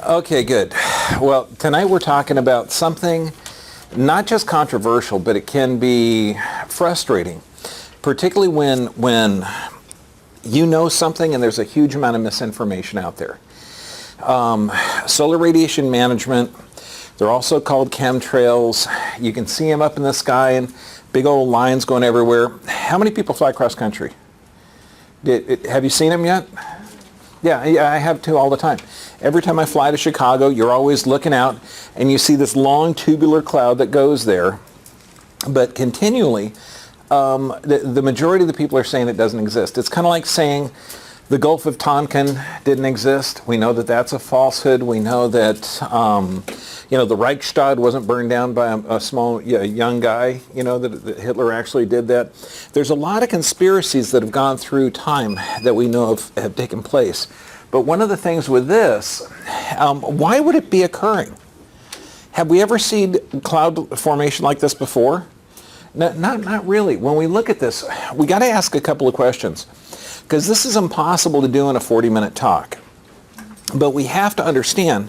Okay, good. Well, tonight we're talking about something not just controversial, but it can be frustrating, particularly when you know something and there's a huge amount of misinformation out there. Solar radiation management, they're also called chemtrails. You can see them up in the sky and big old lines going everywhere. How many people fly cross country? Have you seen them yet? Yeah, I have too all the time. Every time I fly to Chicago, you're always looking out and you see this long tubular cloud that goes there. But continually, the majority of the people are saying it doesn't exist. It's kind of like saying the Gulf of Tonkin didn't exist. We know that that's a falsehood. We know that the Reichstag wasn't burned down by a small young guy. That Hitler actually did that. There's a lot of conspiracies that have gone through time that we know have taken place. But one of the things with this, why would it be occurring? Have we ever seen cloud formation like this before? Not really. When we look at this, we got to ask a couple of questions, because this is impossible to do in a 40-minute talk. But we have to understand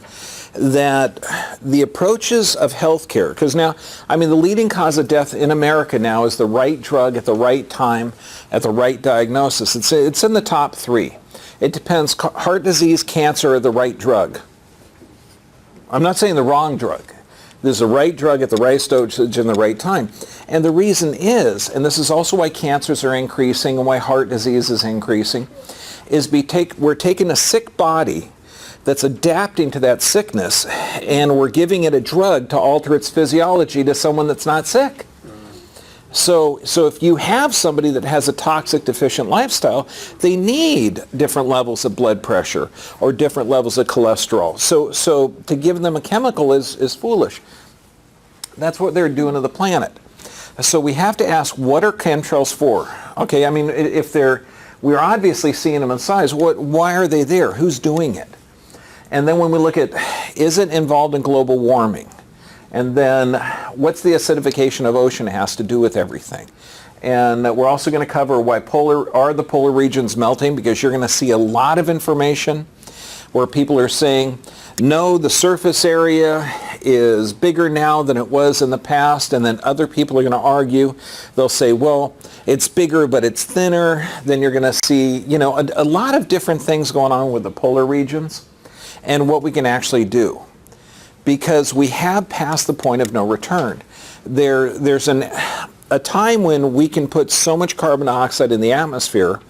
that the approaches of healthcare, because now, the leading cause of death in America now is the right drug at the right time, at the right diagnosis. It's in the top 3. It depends, heart disease, cancer, or the right drug. I'm not saying the wrong drug. There's the right drug at the right dosage in the right time. And the reason is, and this is also why cancers are increasing and why heart disease is increasing, is we're taking a sick body that's adapting to that sickness and we're giving it a drug to alter its physiology to someone that's not sick. So if you have somebody that has a toxic deficient lifestyle, they need different levels of blood pressure or different levels of cholesterol. So to give them a chemical is foolish. That's what they're doing to the planet. So we have to ask, what are chemtrails for? Okay, we're obviously seeing them in size. Why are they there? Who's doing it? And then when we look at, is it involved in global warming? And then what's the acidification of ocean has to do with everything? And we're also going to cover why the polar regions melting, because you're going to see a lot of information where people are saying, no, the surface area is bigger now than it was in the past, and then other people are going to argue. They'll say, well, it's bigger, but it's thinner. Then you're going to see, a lot of different things going on with the polar regions and what we can actually do, because we have passed the point of no return. There's a time when we can put so much carbon dioxide in the atmosphere,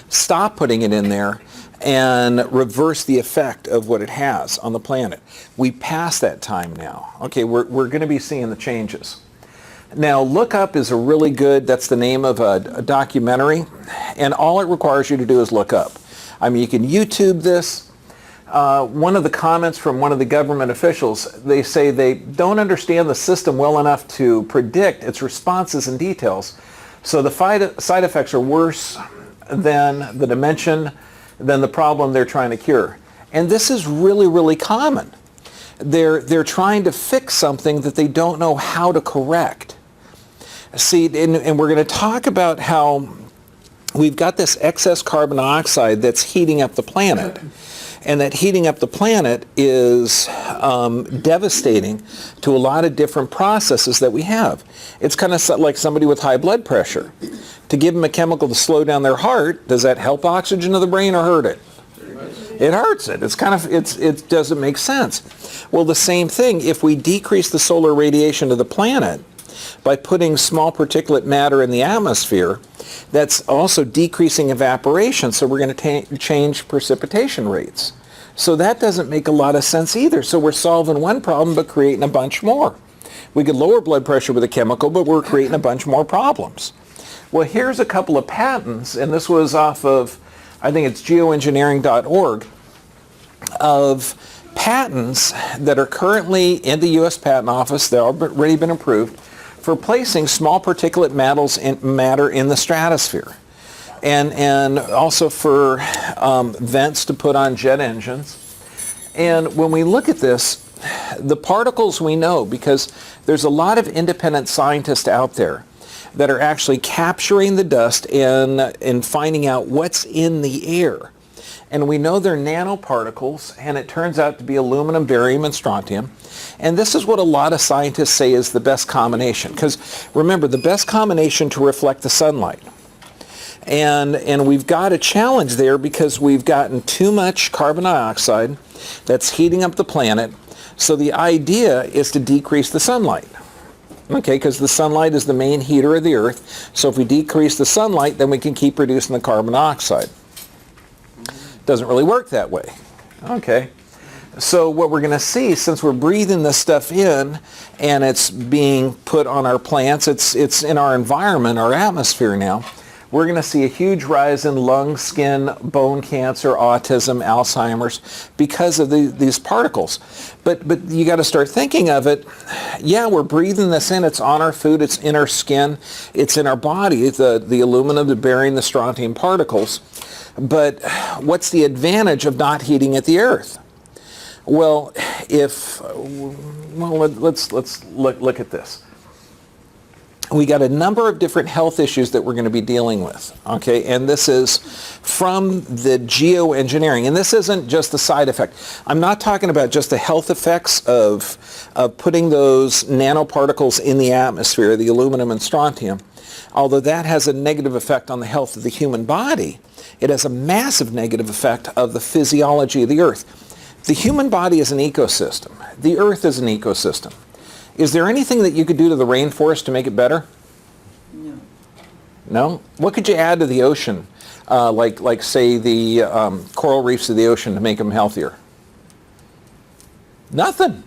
stop putting it in there, and reverse the effect of what it has on the planet. We passed that time now. Okay, we're going to be seeing the changes. Now, Look Up is that's the name of a documentary, and all it requires you to do is look up. You can YouTube this. One of the comments from one of the government officials, they say they don't understand the system well enough to predict its responses and details. So the side effects are worse than the dimension, than the problem they're trying to cure. And this is really, really common. They're trying to fix something that they don't know how to correct. See, and we're going to talk about how we've got this excess carbon dioxide that's heating up the planet. And that heating up the planet is devastating to a lot of different processes that we have. It's kind of like somebody with high blood pressure. To give them a chemical to slow down their heart, does that help oxygen to the brain or hurt it? It hurts it. It doesn't make sense. Well, the same thing, if we decrease the solar radiation to the planet by putting small particulate matter in the atmosphere, that's also decreasing evaporation, so we're going to change precipitation rates. So that doesn't make a lot of sense either. So we're solving one problem but creating a bunch more. We could lower blood pressure with a chemical, but we're creating a bunch more problems. Well, here's a couple of patents, and this was off of, I think it's geoengineering.org, of patents that are currently in the U.S. Patent Office. They've already been approved for placing small particulate matter in the stratosphere, and also for vents to put on jet engines. And when we look at this, the particles we know, because there's a lot of independent scientists out there that are actually capturing the dust and finding out what's in the air. and we know they're nanoparticles, and it turns out to be aluminum, barium, and strontium. And this is what a lot of scientists say is the best combination, because remember, the best combination to reflect the sunlight. And we've got a challenge there because we've gotten too much carbon dioxide that's heating up the planet. So the idea is to decrease the sunlight. Okay, because the sunlight is the main heater of the earth. So if we decrease the sunlight, then we can keep reducing the carbon dioxide. Doesn't really work that way. Okay. So what we're going to see, since we're breathing this stuff in and it's being put on our plants, it's in our environment, our atmosphere now, we're going to see a huge rise in lung, skin, bone cancer, autism, Alzheimer's because of these particles. But you got to start thinking of it. Yeah, we're breathing this in. It's on our food. It's in our skin. It's in our body, the aluminum, the barium, the strontium particles. But what's the advantage of not heating at the earth? Well, let's look at this. We got a number of different health issues that we're going to be dealing with, okay? And this is from the geoengineering. And this isn't just the side effect. I'm not talking about just the health effects of putting those nanoparticles in the atmosphere, the aluminum and strontium. Although that has a negative effect on the health of the human body, it has a massive negative effect of the physiology of the earth. The human body is an ecosystem. The earth is an ecosystem. Is there anything that you could do to the rainforest to make it better? No. No? What could you add to the ocean, like say the coral reefs of the ocean to make them healthier? Nothing.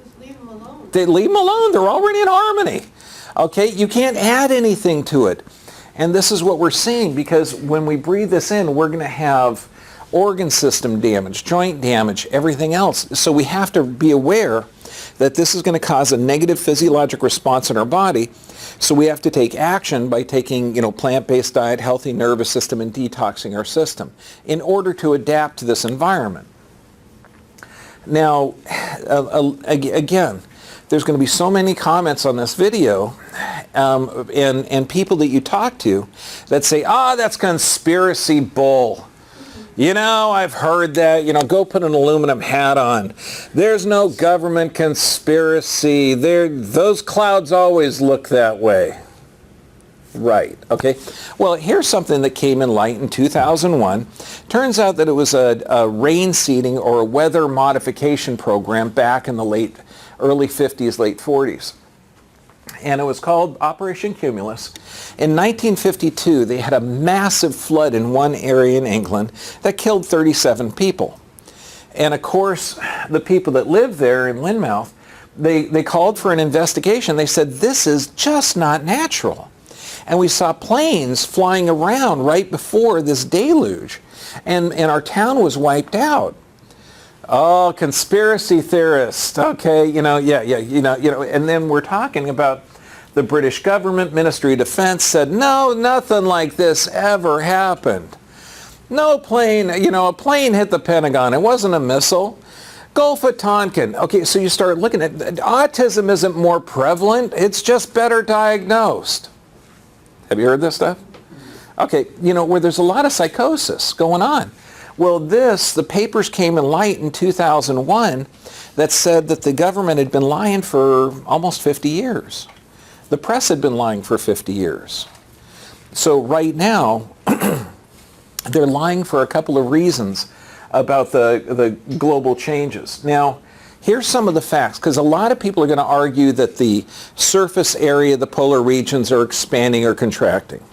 Just leave them alone. They leave them alone. They're already in harmony. Okay? You can't add anything to it. And this is what we're seeing, because when we breathe this in, we're going to have organ system damage, joint damage, everything else. So we have to be aware that this is going to cause a negative physiologic response in our body. So we have to take action by taking, plant-based diet, healthy nervous system, and detoxing our system in order to adapt to this environment. Now, again, there's going to be so many comments on this video and people that you talk to that say, that's conspiracy bull. I've heard that, go put an aluminum hat on. There's no government conspiracy. Those clouds always look that way. Right, okay. Well, here's something that came in light in 2001. Turns out that it was a rain seeding or a weather modification program back in the early 50s, late 40s. And it was called Operation Cumulus. In 1952, they had a massive flood in one area in England that killed 37 people. And of course, the people that lived there in Lynmouth, they called for an investigation. They said, this is just not natural. And we saw planes flying around right before this deluge. And our town was wiped out. Oh, conspiracy theorists. Okay, and then we're talking about the British government, Ministry of Defense said, no, nothing like this ever happened. No plane, a plane hit the Pentagon. It wasn't a missile. Gulf of Tonkin. Okay, so you start looking at, autism isn't more prevalent. It's just better diagnosed. Have you heard this stuff? Okay, where there's a lot of psychosis going on. Well, the papers came in light in 2001 that said that the government had been lying for almost 50 years. The press had been lying for 50 years. So right now, they're lying for a couple of reasons about the global changes. Now, here's some of the facts, because a lot of people are going to argue that the surface area, the polar regions are expanding or contracting,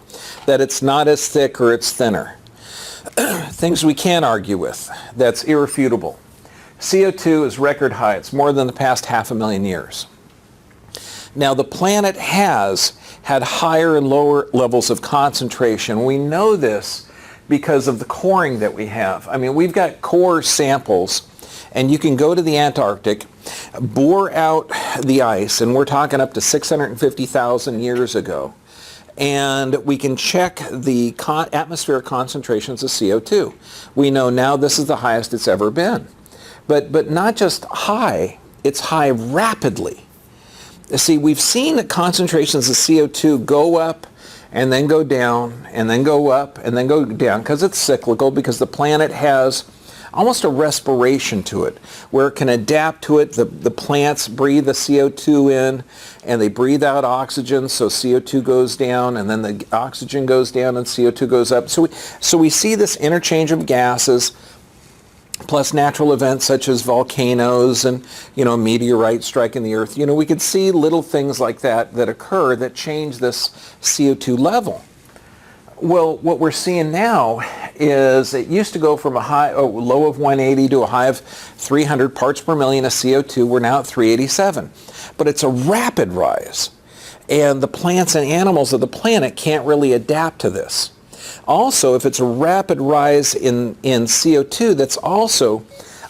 that it's not as thick or it's thinner. Things we can't argue with. That's irrefutable. CO2 is record high. It's more than the past 500,000 years. Now, the planet has had higher and lower levels of concentration. We know this because of the coring that we have. I mean, we've got core samples, and you can go to the Antarctic, bore out the ice, and we're talking up to 650,000 years ago. And we can check the atmospheric concentrations of CO2. We know now this is the highest it's ever been. But not just high, it's high rapidly. See, we've seen the concentrations of CO2 go up and then go down, and then go up, and then go down, because it's cyclical, because the planet has almost a respiration to it, where it can adapt to it. The plants breathe the CO2 in, and they breathe out oxygen, so CO2 goes down, and then the oxygen goes down, and CO2 goes up. So we see this interchange of gases, plus natural events such as volcanoes and, meteorites striking the earth. We could see little things like that occur that change this CO2 level. Well, what we're seeing now is it used to go from a low of 180 to a high of 300 parts per million of CO2. We're now at 387. But it's a rapid rise. And the plants and animals of the planet can't really adapt to this. Also, if it's a rapid rise in CO2, that's also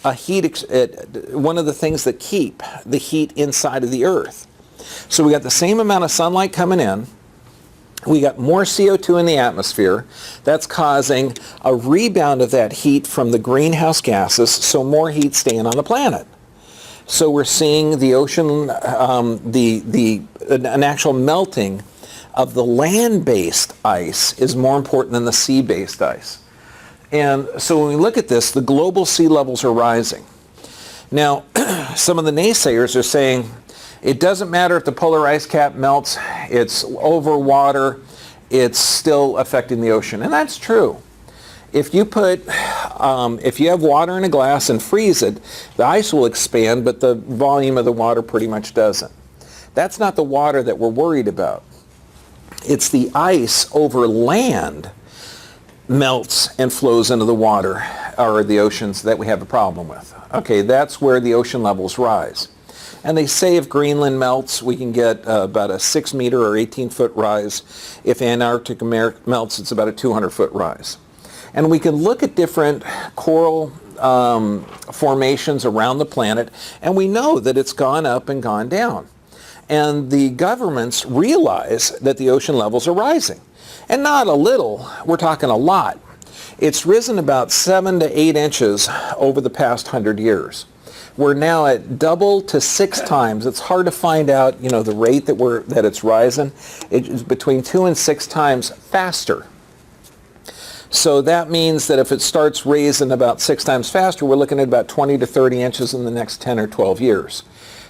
a one of the things that keep the heat inside of the earth. So we got the same amount of sunlight coming in. We got more CO2 in the atmosphere. That's causing a rebound of that heat from the greenhouse gases, so more heat staying on the planet. So we're seeing the ocean, an actual melting of the land-based ice is more important than the sea-based ice. And so when we look at this, the global sea levels are rising. Now, some of the naysayers are saying it doesn't matter if the polar ice cap melts, it's over water, it's still affecting the ocean. And that's true. If you have water in a glass and freeze it, the ice will expand, but the volume of the water pretty much doesn't. That's not the water that we're worried about. It's the ice over land melts and flows into the water, or the oceans, that we have a problem with. Okay, that's where the ocean levels rise. And they say if Greenland melts, we can get about a 6 meter or 18-foot rise. If Antarctica melts, it's about a 200-foot rise. And we can look at different coral formations around the planet, and we know that it's gone up and gone down. And the governments realize that the ocean levels are rising. And not a little, we're talking a lot. It's risen about 7 to 8 inches over the past 100 years. We're now at double to 6 times. It's hard to find out, the rate that it's rising. It's between 2 and 6 times faster. So that means that if it starts raising about 6 times faster, we're looking at about 20 to 30 inches in the next 10 or 12 years.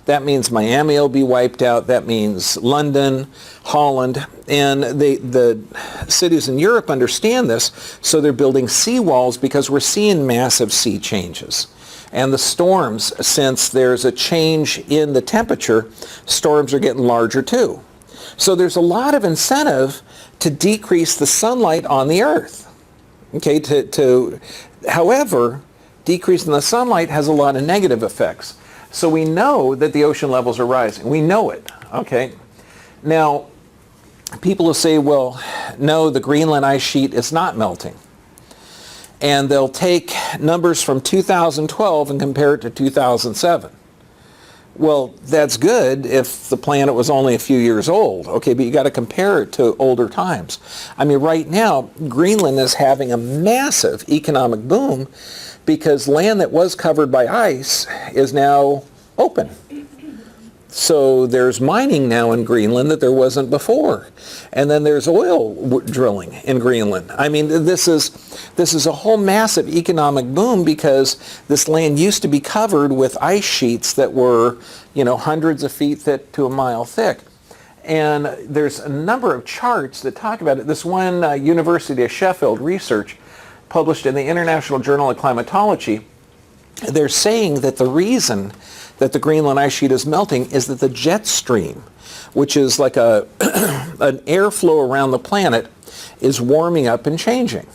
That means Miami will be wiped out. That means London, Holland, and the cities in Europe understand this, so they're building seawalls because we're seeing massive sea changes. And the storms, since there's a change in the temperature, storms are getting larger too. So there's a lot of incentive to decrease the sunlight on the earth. Okay, however, decreasing the sunlight has a lot of negative effects. So we know that the ocean levels are rising. We know it, okay? Now, people will say, well, no, the Greenland ice sheet is not melting. And they'll take numbers from 2012 and compare it to 2007. Well, that's good if the planet was only a few years old, okay, but you got to compare it to older times. I mean, right now, Greenland is having a massive economic boom because land that was covered by ice is now open. So there's mining now in Greenland that there wasn't before. And then there's oil drilling in Greenland. I mean, this is a whole massive economic boom because this land used to be covered with ice sheets that were, hundreds of feet thick to a mile thick. And there's a number of charts that talk about it. This one University of Sheffield research published in the International Journal of Climatology, they're saying that the reason that the Greenland ice sheet is melting is that the jet stream, which is like an airflow around the planet, is warming up and changing.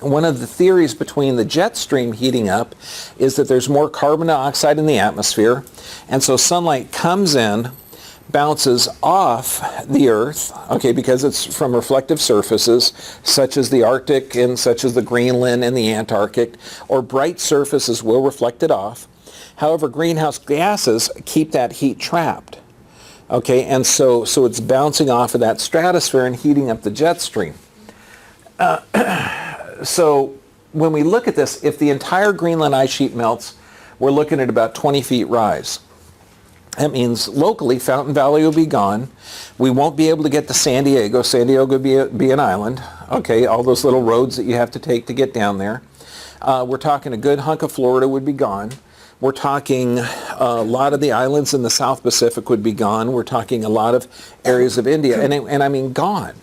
One of the theories between the jet stream heating up is that there's more carbon dioxide in the atmosphere, and so sunlight comes in, bounces off the Earth, okay, because it's from reflective surfaces such as the Arctic and such as the Greenland and the Antarctic, or bright surfaces will reflect it off. However, greenhouse gases keep that heat trapped, okay, and so it's bouncing off of that stratosphere and heating up the jet stream. So when we look at this, if the entire Greenland ice sheet melts, we're looking at about 20 feet rise. That means locally, Fountain Valley will be gone. We won't be able to get to San Diego. San Diego will be an island. Okay, all those little roads that you have to take to get down there. We're talking a good hunk of Florida would be gone. We're talking a lot of the islands in the South Pacific would be gone. We're talking a lot of areas of India, and I mean gone.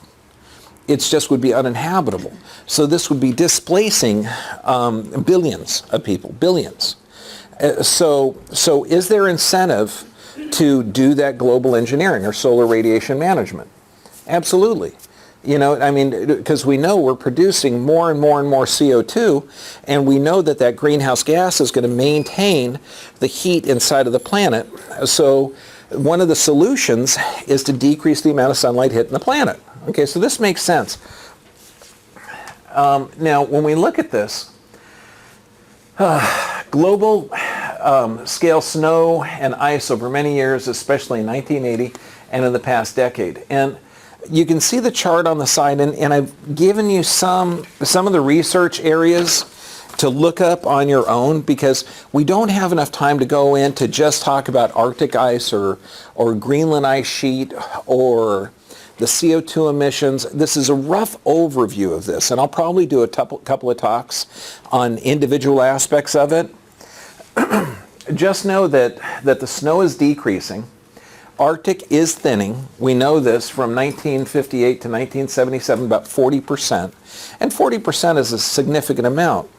It's just would be uninhabitable. So this would be displacing billions of people, billions. So is there incentive to do that global engineering or solar radiation management? Absolutely. You know, I mean, because we know we're producing more and more and more CO2, and we know that that greenhouse gas is going to maintain the heat inside of the planet. So one of the solutions is to decrease the amount of sunlight hitting the planet. Okay, so this makes sense. Now, when we look at this, global scale snow and ice over many years, especially in 1980 and in the past decade. And you can see the chart on the side, and I've given you some of the research areas to look up on your own, because we don't have enough time to go in to just talk about Arctic ice or Greenland ice sheet or the CO2 emissions. This is a rough overview of this, and I'll probably do a couple of talks on individual aspects of it. Just know that the snow is decreasing. Arctic is thinning. We know this from 1958 to 1977, about 40%. And 40% is a significant amount.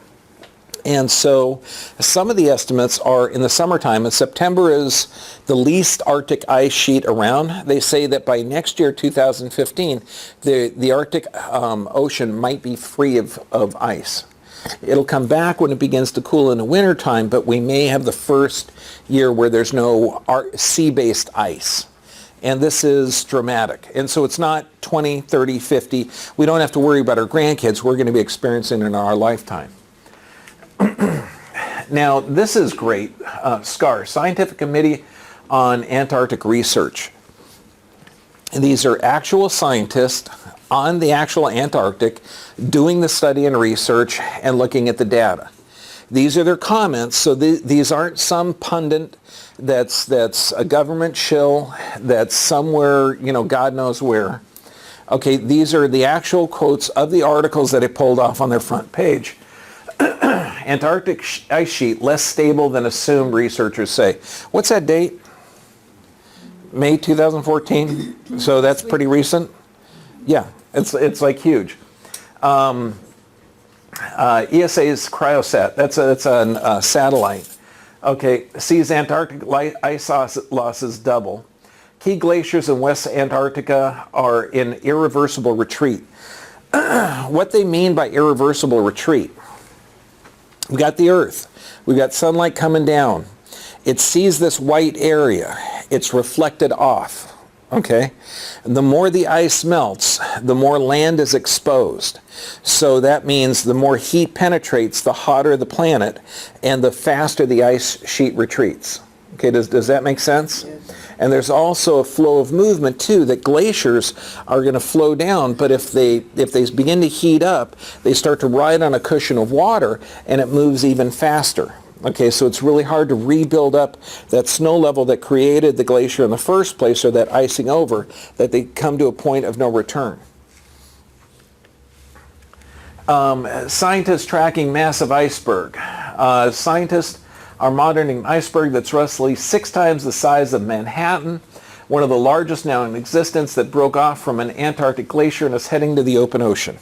And so some of the estimates are in the summertime, and September is the least Arctic ice sheet around. They say that by next year, 2015, the Arctic Ocean might be free of ice. It'll come back when it begins to cool in the wintertime, but we may have the first year where there's no sea-based ice. And this is dramatic. And so it's not 20, 30, 50. We don't have to worry about our grandkids. We're going to be experiencing it in our lifetime. Now, this is great. SCAR, Scientific Committee on Antarctic Research. And these are actual scientists on the actual Antarctic doing the study and research and looking at the data. These are their comments, so these aren't some pundit that's a government shill that's somewhere, you know, God knows where. Okay, these are the actual quotes of the articles that I pulled off on their front page. Antarctic ice sheet less stable than assumed, researchers say. What's that date? May 2014? So that's pretty recent? Yeah, it's like huge. ESA's Cryosat, that's a satellite. Okay, sees Antarctic ice losses double. Key glaciers in West Antarctica are in irreversible retreat. What they mean by irreversible retreat? We got the Earth. We've got sunlight coming down. It sees this white area. It's reflected off. Okay? The more the ice melts, the more land is exposed. So that means the more heat penetrates, the hotter the planet, and the faster the ice sheet retreats. Okay, does that make sense? Yes. And there's also a flow of movement too, that glaciers are going to flow down, but if they begin to heat up, they start to ride on a cushion of water and it moves even faster. Okay, so it's really hard to rebuild up that snow level that created the glacier in the first place, or that icing over, that they come to a point of no return. Scientists tracking massive iceberg. Scientists are monitoring an iceberg that's roughly 6 times the size of Manhattan, one of the largest now in existence, that broke off from an Antarctic glacier and is heading to the open ocean.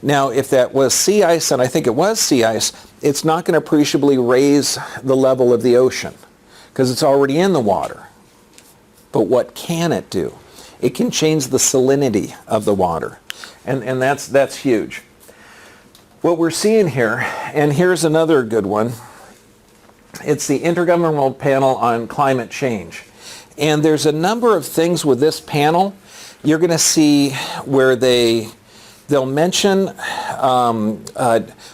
Now, if that was sea ice, and I think it was sea ice, it's not going to appreciably raise the level of the ocean because it's already in the water. But what can it do? It can change the salinity of the water, and that's huge. What we're seeing here, and here's another good one, it's the Intergovernmental Panel on Climate Change. And there's a number of things with this panel. You're going to see where they'll mention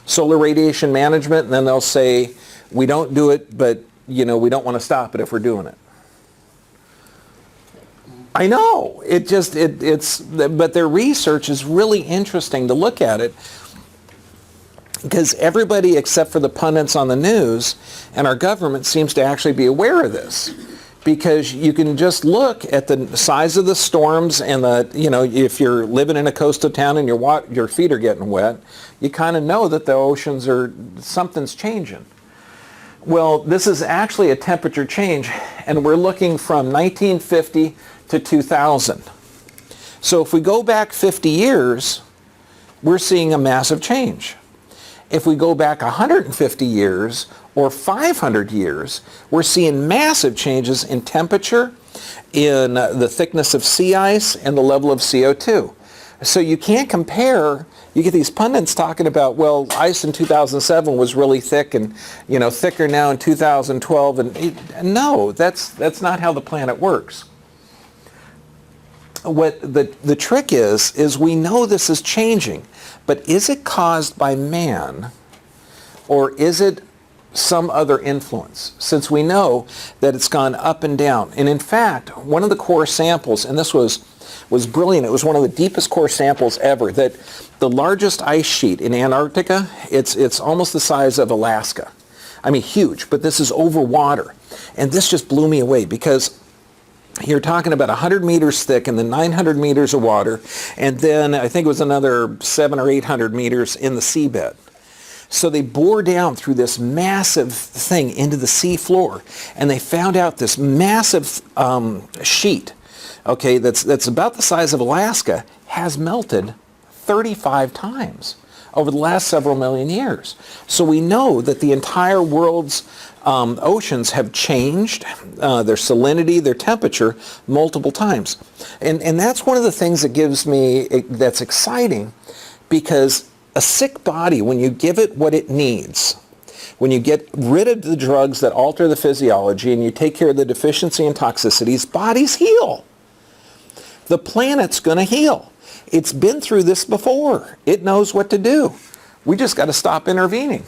solar radiation management, and then they'll say, we don't do it, but we don't want to stop it if we're doing it. I know, but their research is really interesting to look at it, because everybody except for the pundits on the news and our government seems to actually be aware of this. because you can just look at the size of the storms and if you're living in a coastal town and your feet are getting wet, you kind of know that the oceans something's changing. Well, this is actually a temperature change, and we're looking from 1950 to 2000. So if we go back 50 years, we're seeing a massive change. If we go back 150 years or 500 years, we're seeing massive changes in temperature, in the thickness of sea ice, and the level of CO2. So you can't compare. You get these pundits talking about, well, ice in 2007 was really thick and, thicker now in 2012. And no, that's not how the planet works. What the trick is we know this is changing, but is it caused by man, or is it some other influence? Since we know that it's gone up and down. And in fact, one of the core samples, and this was brilliant, it was one of the deepest core samples ever, that the largest ice sheet in Antarctica, it's almost the size of Alaska. I mean, huge, but this is over water. And this just blew me away, because you're talking about 100 meters thick and then 900 meters of water, and then I think it was another 700 or 800 meters in the seabed. So they bore down through this massive thing into the sea floor, and they found out this massive sheet, okay, that's about the size of Alaska, has melted 35 times over the last several million years. So we know that the entire world's oceans have changed, their salinity, their temperature, multiple times. And that's one of the things that that's exciting, because a sick body, when you give it what it needs, when you get rid of the drugs that alter the physiology and you take care of the deficiency and toxicities, bodies heal. The planet's going to heal. It's been through this before. It knows what to do. We just got to stop intervening.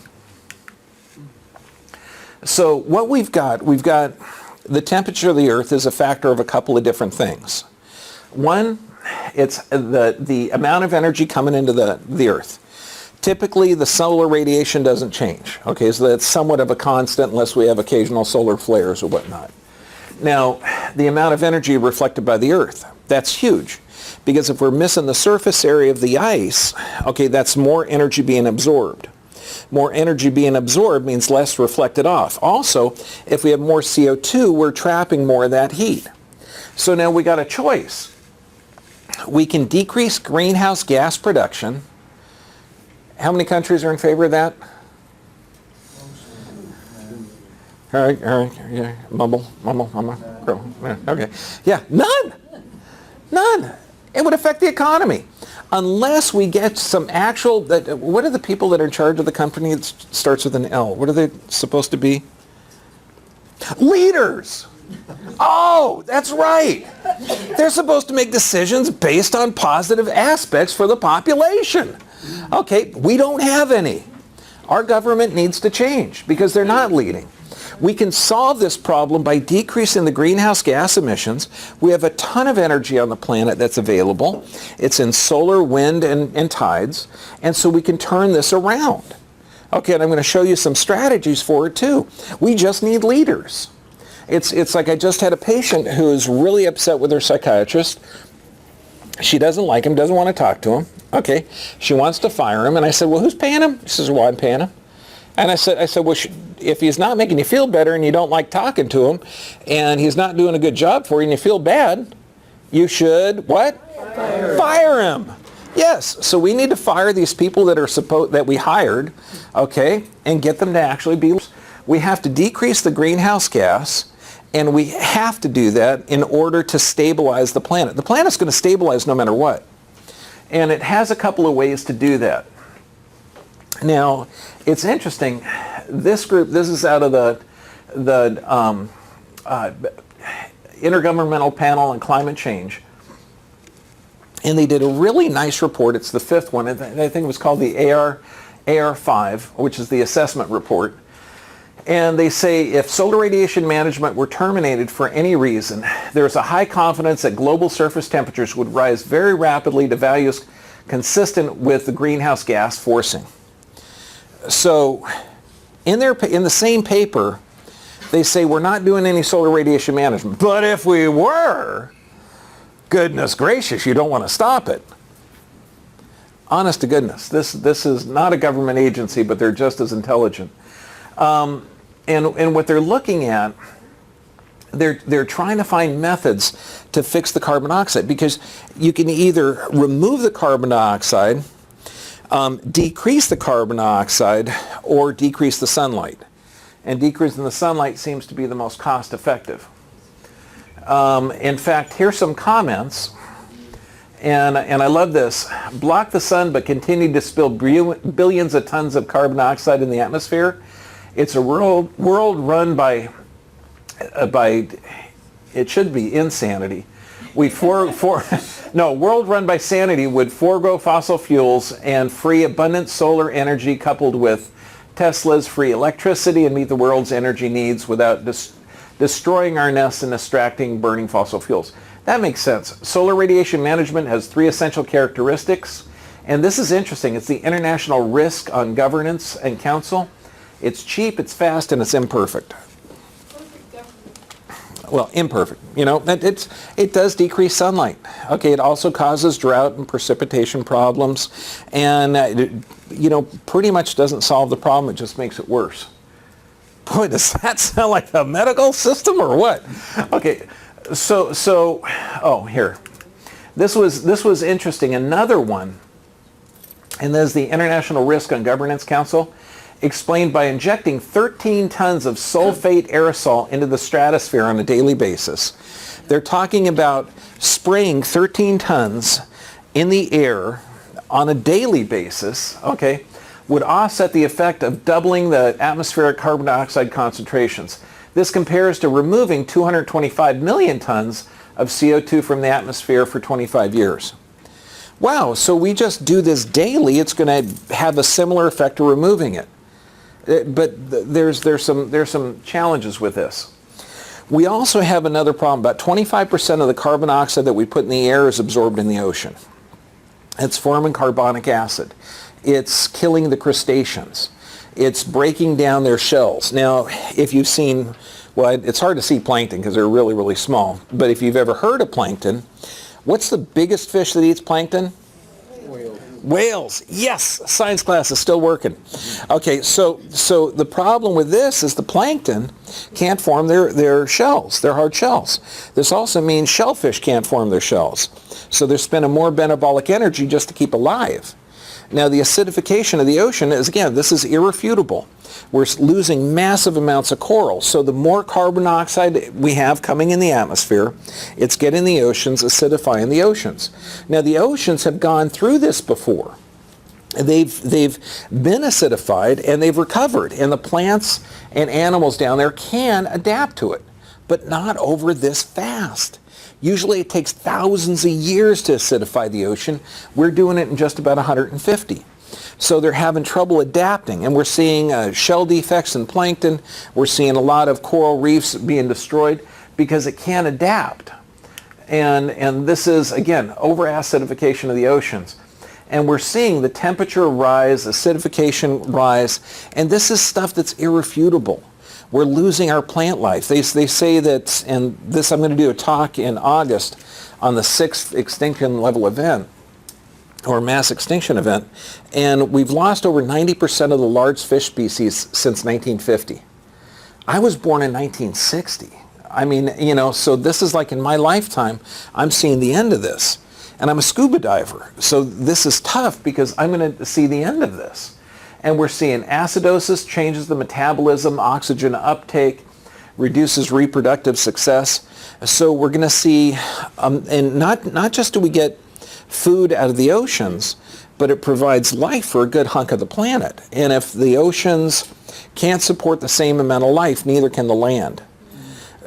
So what we've got the temperature of the Earth is a factor of a couple of different things. One, it's the amount of energy coming into the Earth. Typically, the solar radiation doesn't change. Okay, so that's somewhat of a constant unless we have occasional solar flares or whatnot. Now, the amount of energy reflected by the Earth, that's huge. Because if we're missing the surface area of the ice, okay, that's more energy being absorbed. More energy being absorbed means less reflected off. Also, if we have more CO2, we're trapping more of that heat. So now we got a choice. We can decrease greenhouse gas production. How many countries are in favor of that? All right, yeah, mumble, grow. Yeah, okay. Yeah, none. It would affect the economy. Unless we get some actual, what are the people that are in charge of the company that starts with an L? What are they supposed to be? Leaders. Oh, that's right. They're supposed to make decisions based on positive aspects for the population. Okay, we don't have any. Our government needs to change because they're not leading. We can solve this problem by decreasing the greenhouse gas emissions. We have a ton of energy on the planet that's available. It's in solar, wind, and tides. And so we can turn this around. Okay, and I'm going to show you some strategies for it too. We just need leaders. It's like I just had a patient who is really upset with her psychiatrist. She doesn't like him, doesn't want to talk to him. Okay, she wants to fire him. And I said, well, who's paying him? She says, well, I'm paying him. And I said, well, if he's not making you feel better and you don't like talking to him and he's not doing a good job for you and you feel bad, you should, what? Fire him. Yes, so we need to fire these people that we hired, okay, and get them to actually be. We have to decrease the greenhouse gas, and we have to do that in order to stabilize the planet. The planet's going to stabilize no matter what. And it has a couple of ways to do that. Now, it's interesting. This group, this is out of the Intergovernmental Panel on Climate Change. And they did a really nice report. It's the fifth one. I think it was called the AR5, which is the assessment report. And they say if solar radiation management were terminated for any reason, there's a high confidence that global surface temperatures would rise very rapidly to values consistent with the greenhouse gas forcing. So in the same paper, They say we're not doing any solar radiation management. But if we were, goodness gracious, you don't want to stop it. Honest to goodness, this is not a government agency, but they're just as intelligent. And what they're looking at, they're trying to find methods to fix the carbon dioxide, because you can either remove the carbon dioxide, decrease the carbon dioxide, or decrease the sunlight. And decreasing the sunlight seems to be the most cost effective. In fact, here's some comments, and I love this. Block the sun but continue to spill billions of tons of carbon dioxide in the atmosphere. It's a world run by it should be insanity. World run by sanity would forego fossil fuels and free abundant solar energy coupled with Tesla's free electricity and meet the world's energy needs without destroying our nests and distracting burning fossil fuels. That makes sense. Solar radiation management has 3 essential characteristics, and this is interesting. It's the International Risk on Governance and Council. It's cheap, it's fast, and it's imperfect. Well, imperfect. You know, it does decrease sunlight. Okay, it also causes drought and precipitation problems, and pretty much doesn't solve the problem. It just makes it worse. Boy, does that sound like the medical system or what? Okay, here. This was interesting. Another one, and there's the International Risk on Governance Council, explained by injecting 13 tons of sulfate aerosol into the stratosphere on a daily basis. They're talking about spraying 13 tons in the air on a daily basis, okay, would offset the effect of doubling the atmospheric carbon dioxide concentrations. This compares to removing 225 million tons of CO2 from the atmosphere for 25 years. Wow, so we just do this daily, it's going to have a similar effect to removing it. But there's some challenges with this. We also have another problem. About 25% of the carbon dioxide that we put in the air is absorbed in the ocean. It's forming carbonic acid. It's killing the crustaceans. It's breaking down their shells. Now, if you've seen, well, it's hard to see plankton because they're really, really small. But if you've ever heard of plankton, what's the biggest fish that eats plankton? Whales. Yes, science class is still working. Okay, so the problem with this is the plankton can't form their shells, their hard shells. This also means shellfish can't form their shells. So they're spending more metabolic energy just to keep alive. Now the acidification of the ocean is, again, this is irrefutable. We're losing massive amounts of coral. So the more carbon dioxide we have coming in the atmosphere, it's getting the oceans, acidifying the oceans. Now the oceans have gone through this before. They've been acidified and they've recovered. And the plants and animals down there can adapt to it, but not over this fast. Usually it takes thousands of years to acidify the ocean. We're doing it in just about 150. So they're having trouble adapting, and we're seeing shell defects in plankton. We're seeing a lot of coral reefs being destroyed because it can't adapt. And this is, again, over-acidification of the oceans. And we're seeing the temperature rise, acidification rise, and this is stuff that's irrefutable. We're losing our plant life. They say that, and this, I'm going to do a talk in August on the 6th extinction level event, or mass extinction event, and we've lost over 90% of the large fish species since 1950. I was born in 1960. I mean, so this is like in my lifetime, I'm seeing the end of this. And I'm a scuba diver, so this is tough because I'm going to see the end of this. And we're seeing acidosis changes the metabolism, oxygen uptake, reduces reproductive success. So we're going to see, and not just do we get food out of the oceans, but it provides life for a good hunk of the planet. And if the oceans can't support the same amount of life, neither can the land.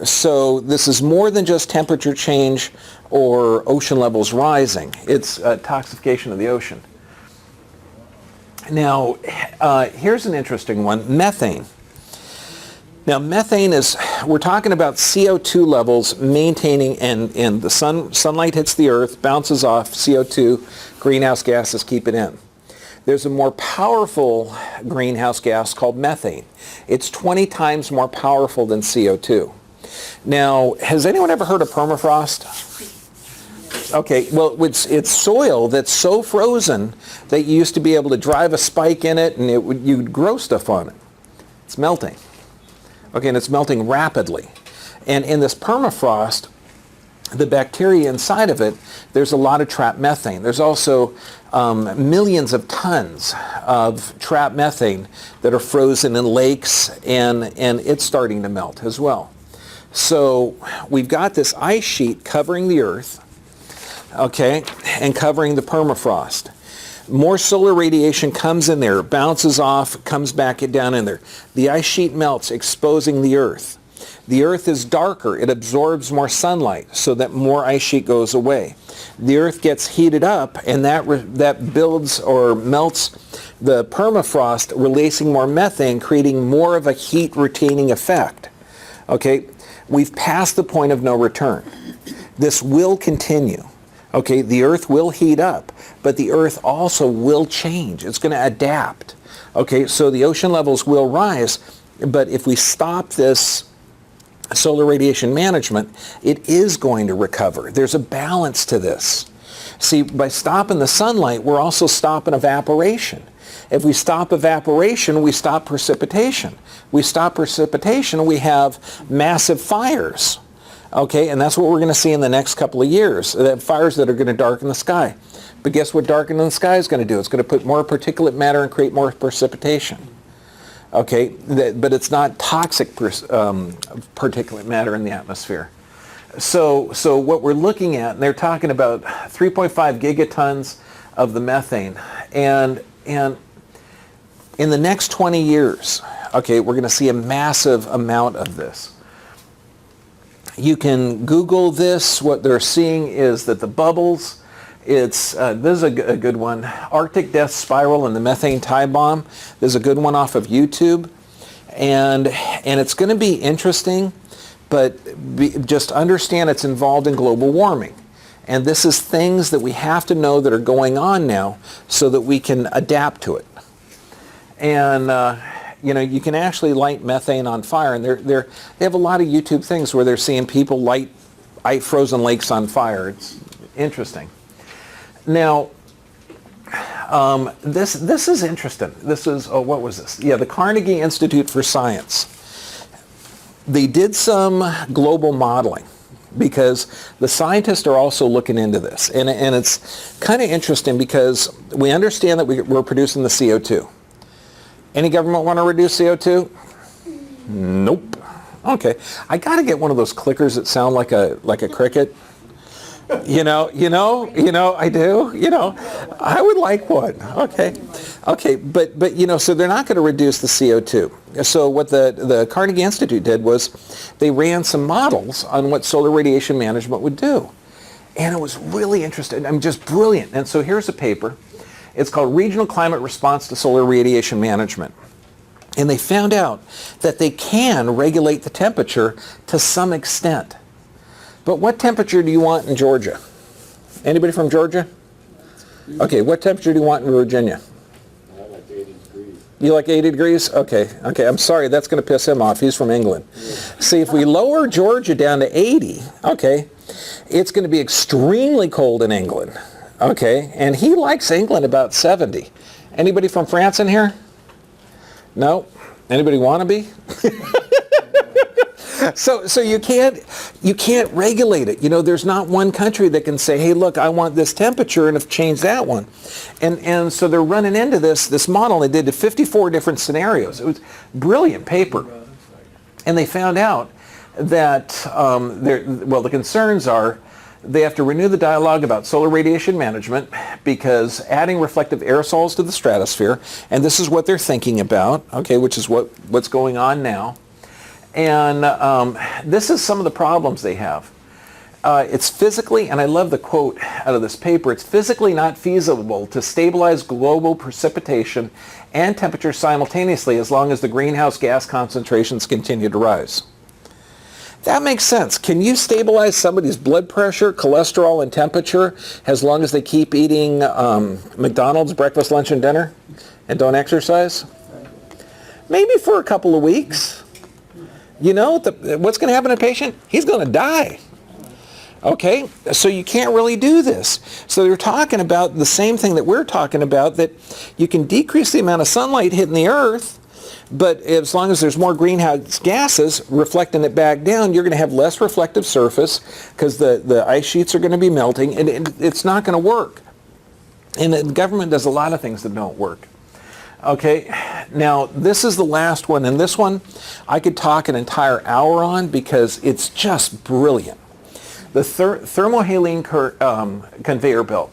So this is more than just temperature change or ocean levels rising. It's toxification of the ocean. Now, here's an interesting one, methane. Now, methane is, we're talking about CO2 levels maintaining, and the sunlight hits the earth, bounces off CO2, greenhouse gases keep it in. There's a more powerful greenhouse gas called methane. It's 20 times more powerful than CO2. Now, has anyone ever heard of permafrost? Okay, well, it's soil that's so frozen that you used to be able to drive a spike in it and you'd grow stuff on it. It's melting. Okay, and it's melting rapidly. And in this permafrost, the bacteria inside of it, there's a lot of trapped methane. There's also millions of tons of trapped methane that are frozen in lakes, and it's starting to melt as well. So we've got this ice sheet covering the Earth, okay, and covering the permafrost. More solar radiation comes in there, bounces off, comes back down in there. The ice sheet melts, exposing the Earth. The Earth is darker. It absorbs more sunlight, so that more ice sheet goes away. The Earth gets heated up, and that builds or melts the permafrost, releasing more methane, creating more of a heat retaining effect. Okay, we've passed the point of no return. This will continue. Okay, the Earth will heat up, but the Earth also will change. It's going to adapt. Okay, so the ocean levels will rise, but if we stop this solar radiation management, it is going to recover. There's a balance to this. See, by stopping the sunlight, we're also stopping evaporation. If we stop evaporation, we stop precipitation. We stop precipitation, we have massive fires. Okay, and that's what we're going to see in the next couple of years, fires that are going to darken the sky. But guess what darkening the sky is going to do? It's going to put more particulate matter and create more precipitation. Okay, but it's not toxic particulate matter in the atmosphere. So what we're looking at, and they're talking about 3.5 gigatons of the methane, and in the next 20 years, okay, we're going to see a massive amount of this. You can Google this. What they're seeing is that the bubbles, this is a good one, Arctic Death Spiral and the Methane Time Bomb. There's a good one off of YouTube. And it's going to be interesting, but just understand it's involved in global warming. And this is things that we have to know that are going on now so that we can adapt to it. And you know, you can actually light methane on fire, and they have a lot of YouTube things where they're seeing people light frozen lakes on fire. It's interesting. Now, this is interesting. This is, what was this? Yeah, the Carnegie Institute for Science. They did some global modeling because the scientists are also looking into this, and it's kind of interesting because we understand that we're producing the CO2. Any government want to reduce CO2? Nope. Okay. I got to get one of those clickers that sound like a cricket. You know, I do. You know, I would like one. Okay. But you know, so they're not going to reduce the CO2. So what the Carnegie Institute did was they ran some models on what solar radiation management would do. And it was really interesting. I mean, just brilliant. And so here's a paper. It's called Regional Climate Response to Solar Radiation Management. And they found out that they can regulate the temperature to some extent. But what temperature do you want in Georgia? Anybody from Georgia? Okay, what temperature do you want in Virginia? I like 80 degrees. You like 80 degrees? Okay, I'm sorry, that's going to piss him off. He's from England. See, if we lower Georgia down to 80, okay, it's going to be extremely cold in England. Okay, and he likes England about 70. Anybody from France in here? No? Anybody want to be? So you can't regulate it. You know, there's not one country that can say, hey, look, I want this temperature and have changed that one. And so they're running into this model. They did 54 different scenarios. It was a brilliant paper. And they found out that, the concerns are they have to renew the dialogue about solar radiation management because adding reflective aerosols to the stratosphere, and this is what they're thinking about, okay, which is what's going on now. And this is some of the problems they have. It's physically, and I love the quote out of this paper, it's physically not feasible to stabilize global precipitation and temperature simultaneously as long as the greenhouse gas concentrations continue to rise. That makes sense. Can you stabilize somebody's blood pressure, cholesterol, and temperature as long as they keep eating McDonald's breakfast, lunch, and dinner and don't exercise? Maybe for a couple of weeks. You know, what's going to happen to the patient? He's going to die. Okay, so you can't really do this. So they're talking about the same thing that we're talking about, that you can decrease the amount of sunlight hitting the earth, but as long as there's more greenhouse gases reflecting it back down, you're going to have less reflective surface because the ice sheets are going to be melting, and it's not going to work. And the government does a lot of things that don't work. Okay, now this is the last one, and this one I could talk an entire hour on because it's just brilliant. The thermohaline conveyor belt.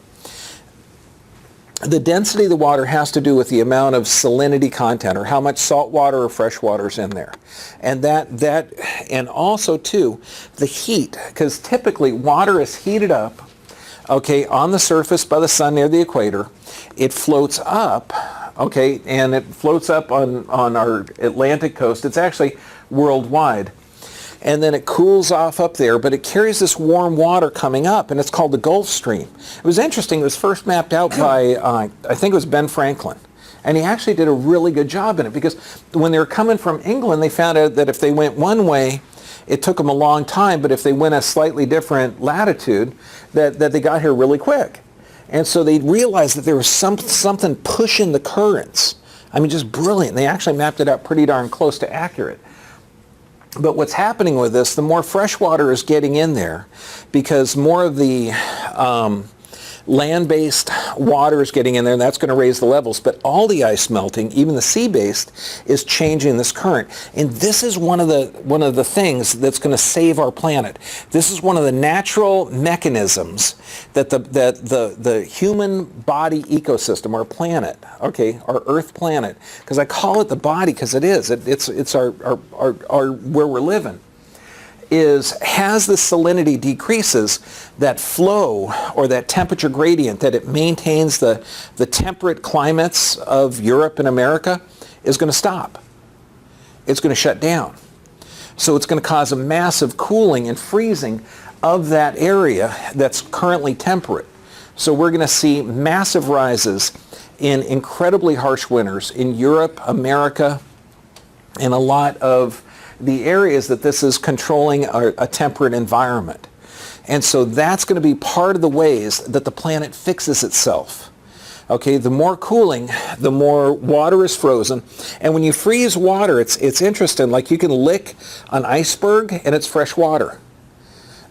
The density of the water has to do with the amount of salinity content, or how much salt water or fresh water is in there. And and also too, the heat, because typically water is heated up, okay, on the surface by the sun near the equator. It floats up, okay, and it floats up on our Atlantic coast. It's actually worldwide. And then it cools off up there, but it carries this warm water coming up, and it's called the Gulf Stream. It was interesting. It was first mapped out by, I think it was Ben Franklin. And he actually did a really good job in it, because when they were coming from England, they found out that if they went one way, it took them a long time, but if they went a slightly different latitude, that they got here really quick. And so they realized that there was something pushing the currents. I mean, just brilliant. They actually mapped it out pretty darn close to accurate. But what's happening with this, the more fresh water is getting in there, because more of the land-based water is getting in there, and that's going to raise the levels. But all the ice melting, even the sea-based, is changing this current. And this is one of the things that's going to save our planet. This is one of the natural mechanisms that the human body ecosystem, our planet, okay, our Earth planet, because I call it the body because it is. It's our where we're living. Has the salinity decreases, that flow or that temperature gradient that it maintains the temperate climates of Europe and America is going to stop. It's going to shut down. So it's going to cause a massive cooling and freezing of that area that's currently temperate. So we're going to see massive rises in incredibly harsh winters in Europe, America, and a lot of the areas that this is controlling a temperate environment. And so that's going to be part of the ways that the planet fixes itself. Okay, the more cooling, the more water is frozen. And when you freeze water, it's interesting. Like, you can lick an iceberg and it's fresh water.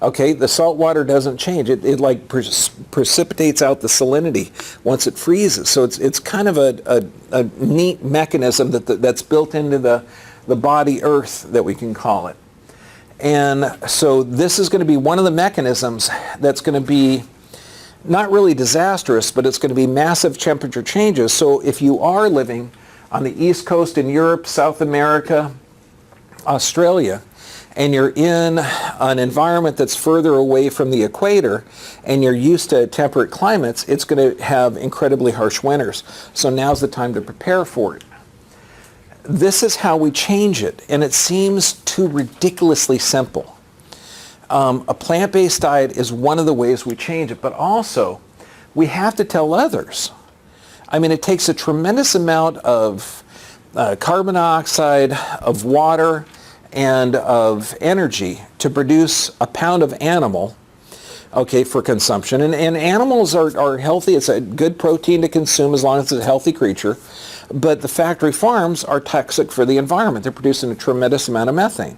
Okay, the salt water doesn't change. It like precipitates out the salinity once it freezes. So it's kind of a neat mechanism that's built into the body Earth, that we can call it. And so this is going to be one of the mechanisms that's going to be not really disastrous, but it's going to be massive temperature changes. So if you are living on the East Coast in Europe, South America, Australia, and you're in an environment that's further away from the equator, and you're used to temperate climates, it's going to have incredibly harsh winters. So now's the time to prepare for it. This is how we change it, and it seems too ridiculously simple. A plant-based diet is one of the ways we change it, but also we have to tell others. I mean, it takes a tremendous amount of carbon dioxide, of water, and of energy to produce a pound of animal, okay, for consumption. And animals are healthy. It's a good protein to consume as long as it's a healthy creature. But the factory farms are toxic for the environment. They're producing a tremendous amount of methane.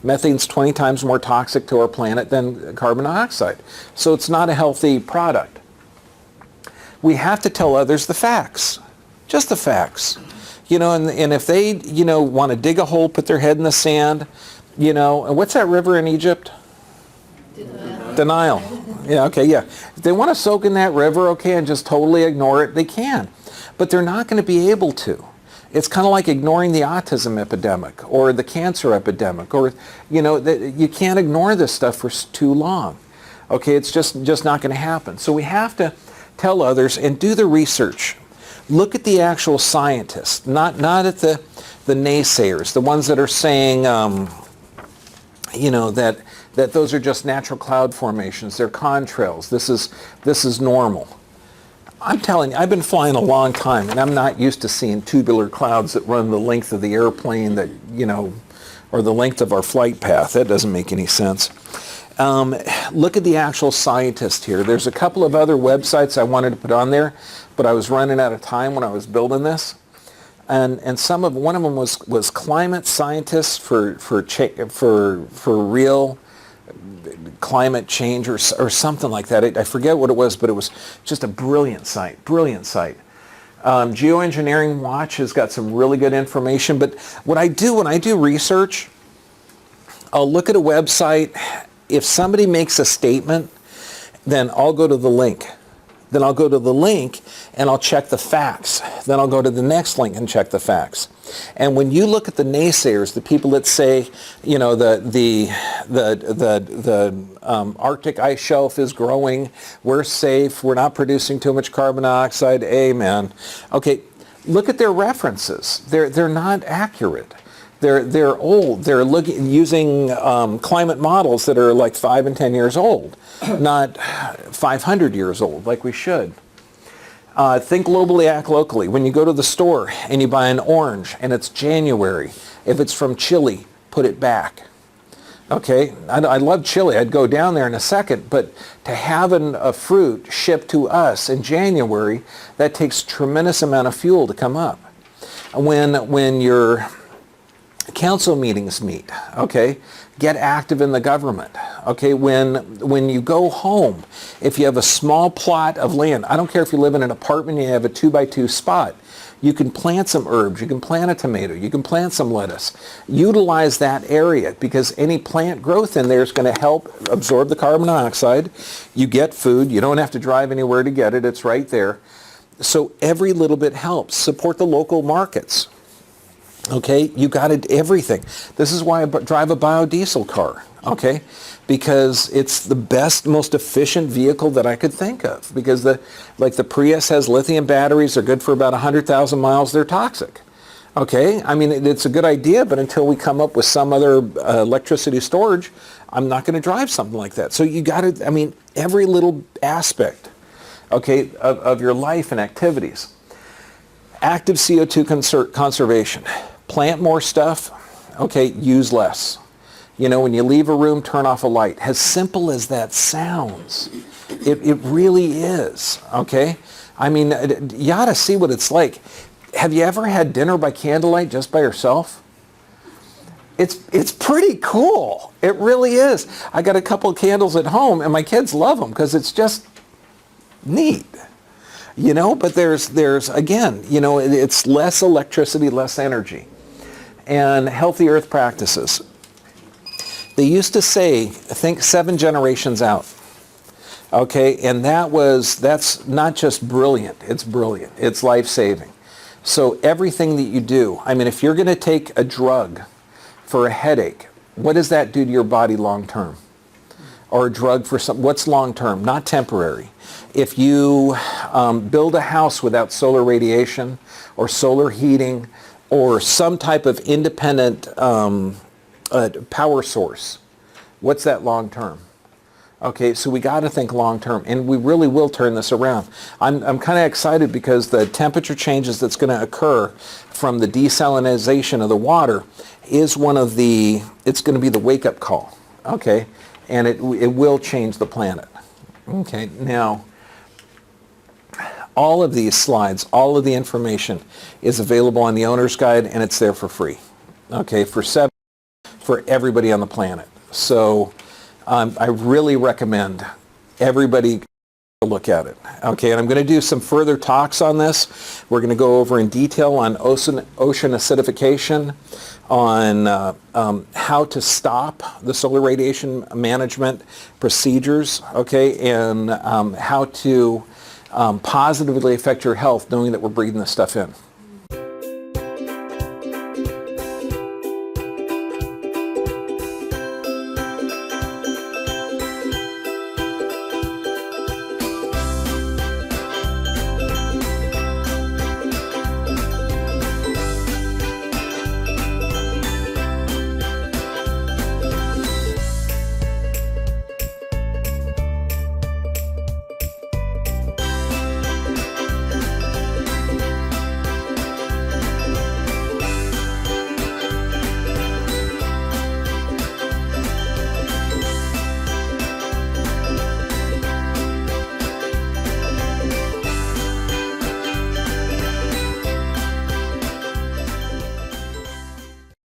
Methane's 20 times more toxic to our planet than carbon dioxide. So it's not a healthy product. We have to tell others the facts, just the facts. You know, and if they, you know, want to dig a hole, put their head in the sand, you know, and what's that river in Egypt? Denial. Yeah, okay, yeah. If they want to soak in that river, okay, and just totally ignore it, they can. But they're not going to be able to. It's kind of like ignoring the autism epidemic or the cancer epidemic, or, you know, you can't ignore this stuff for too long. Okay, it's just not going to happen. So we have to tell others and do the research. Look at the actual scientists, not at the naysayers, the ones that are saying, that those are just natural cloud formations. They're contrails. This is normal. I'm telling you, I've been flying a long time, and I'm not used to seeing tubular clouds that run the length of the airplane or the length of our flight path. That doesn't make any sense. Look at the actual scientist here. There's a couple of other websites I wanted to put on there, but I was running out of time when I was building this. And one of them was climate scientists for real climate change or something like that. I forget what it was, but it was just a brilliant site. Geoengineering Watch has got some really good information. But what I do when I do research, I'll look at a website. If somebody makes a statement, then I'll go to the link. Then I'll go to the link and I'll check the facts. Then I'll go to the next link and check the facts. And when you look at the naysayers, the people that say, the Arctic ice shelf is growing, we're safe, we're not producing too much carbon dioxide, amen. Okay, look at their references. They're not accurate. They're old. They're using climate models that are like 5 and 10 years old, not 500 years old like we should. Think globally, act locally. When you go to the store and you buy an orange and it's January, if it's from Chile, put it back. Okay, I love Chile. I'd go down there in a second, but to have a fruit shipped to us in January, that takes a tremendous amount of fuel to come up. When your council meetings meet, okay, get active in the government. Okay, when you go home, if you have a small plot of land, I don't care if you live in an apartment and you have a 2x2 spot, you can plant some herbs, you can plant a tomato, you can plant some lettuce. Utilize that area because any plant growth in there is going to help absorb the carbon dioxide. You get food, you don't have to drive anywhere to get it, it's right there. So every little bit helps. Support the local markets. Okay, you got everything. This is why I drive a biodiesel car, okay? Because it's the best, most efficient vehicle that I could think of. Because the Prius has lithium batteries, they're good for about 100,000 miles, they're toxic. Okay, I mean, it's a good idea, but until we come up with some other electricity storage, I'm not going to drive something like that. So you got to, I mean, every little aspect, okay, of your life and activities. Active CO2 conservation. Plant more stuff, okay, use less. When you leave a room, turn off a light. As simple as that sounds, it really is, okay? I mean, you ought to see what it's like. Have you ever had dinner by candlelight just by yourself? It's pretty cool. It really is. I got a couple of candles at home, and my kids love them because it's just neat. But there's again, it's less electricity, less energy. And healthy earth practices. They used to say, think 7 generations out. Okay, and that's not just brilliant, it's brilliant. It's life-saving. So everything that you do, I mean, if you're going to take a drug for a headache, what does that do to your body long-term? Or a drug for what's long-term, not temporary. If you build a house without solar radiation or solar heating or some type of independent power source, what's that long-term? Okay, so we got to think long-term, and we really will turn this around. I'm kind of excited because the temperature changes that's going to occur from the desalinization of the water is it's going to be the wake-up call, okay? And it will change the planet. Okay, now, all of these slides, all of the information is available on the owner's guide, and it's there for free. Okay, for everybody on the planet. So I really recommend everybody look at it. Okay, and I'm going to do some further talks on this. We're going to go over in detail on ocean acidification, on how to stop the solar radiation management procedures, okay, and how to positively affect your health knowing that we're breathing this stuff in.